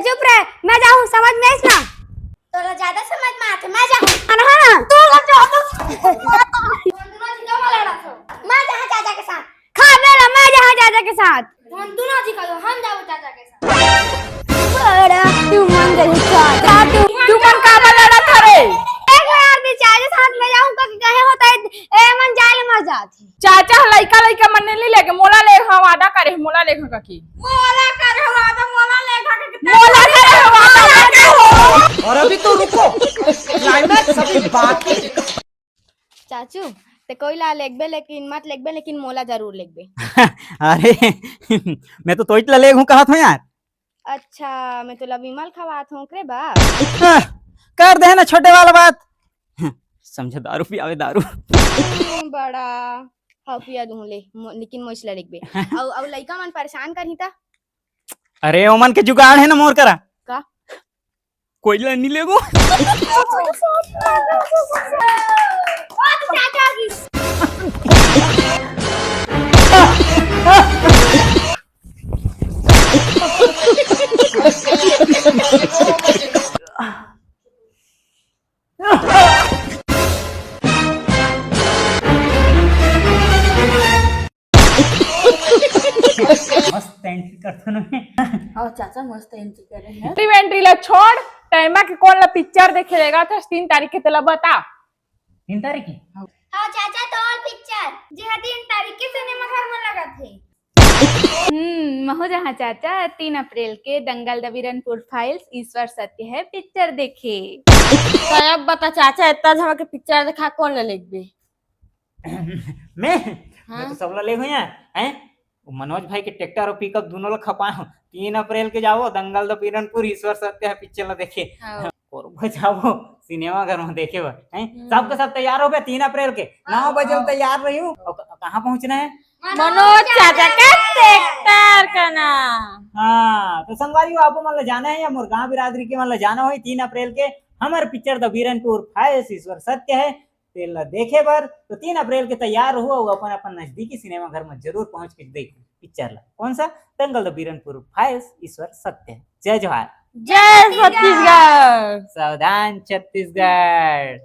चुप रहे, मैं जाऊँ, समझ में इसना तोरा ज्यादा समझ में आते, मैं जाऊँ। हाँ तू लग जा मैं जहाँ चाचा के साथ। खा मेरा, मैं जहाँ चाचा के साथ। हम दोनों जी करो, हम जाओ चाचा के साथ। बड़ा तू मन गई चाचा, तू मन का लड़ा था रे। एक बार भी चाचा साथ में जाऊँ का कहे होता है ए मन जाले मजा थी। चाचा लइका लइका मन नहीं लेके मोला ले हम वादा करे मोला लेखा का की मोला करे वादा, मोला लेखा के कितना मोला करे वादा। और अभी तो रुको, क्लाइमैक्स अभी बाकी। चाचू ते कोई ला लेगबे लेकिन मत लेगबे, लेकिन मोला जरूर लेगबे। अरे मैं तो इतला लेग हूँ कहा था यार। अच्छा मैं तो विमल खवात हूँ करे बा। कर दे ना छोटे वाला बात। समझे दारू पियावे दारू। बड़ा हाँ पिया दूँ ले, लेकिन मोइसला लेगबे। औ लइका मन परेशान करही ता। अरे ओमन के जुगाड़ है ना मोर करा का कोयला नहीं लेगो। मस्त एंट्री करथन में। और चाचा मस्त एंट्री करे हैं। टी एंट्री ला छोड़ टाइमा के कौन ला पिक्चर देखे लेगा था 3 तारीख के तला बता। 3 तारीख की हाँ चाचा, तो और पिक्चर जी 3 तारीख के सिनेमा घर में लगा थे। महो जहाँ चाचा 3 अप्रैल के दंगल द वीरनपुर फाइल्स ईश्वर सत्य है पिक्चर देखे। तो अब बता चाचा, इतना जमा के पिक्चर देखा कौन ले लेगबे? मैं तो सब ला ले हुई हैं। मनोज भाई के ट्रैक्टर और पिकअप दोनों ला खपाए 3 अप्रैल के जाओ दंगल द वीरनपुर ईश्वर सत्य है पिक्चर ला देखे। और जाओ सिनेमा घर में देखे हुए हैं। सबके सब तैयार हो गए 3 अप्रैल के 9 बजे तैयार रही हूँ। कहाँ पहुँचना है? मनोज चाचा का ट्रैक्टर का नाम। हाँ तो संगवारी आपको मतलब जाना है या मोर गाँव बिरादरी के मतलब जाना हो 3 अप्रैल के हमारे पिक्चर द वीरनपुर फाइल्स ईश्वर सत्य है तेल देखे बर। तो 3 अप्रैल के तैयार हुआ अपन अपन नजदीकी सिनेमा घर में जरूर पहुंच के देखो पिक्चर ला। कौन सा? दंगल द वीरनपुर फाइल्स ईश्वर सत्य है। जय जोहार, जय छत्तीसगढ़। सावधान छत्तीसगढ़।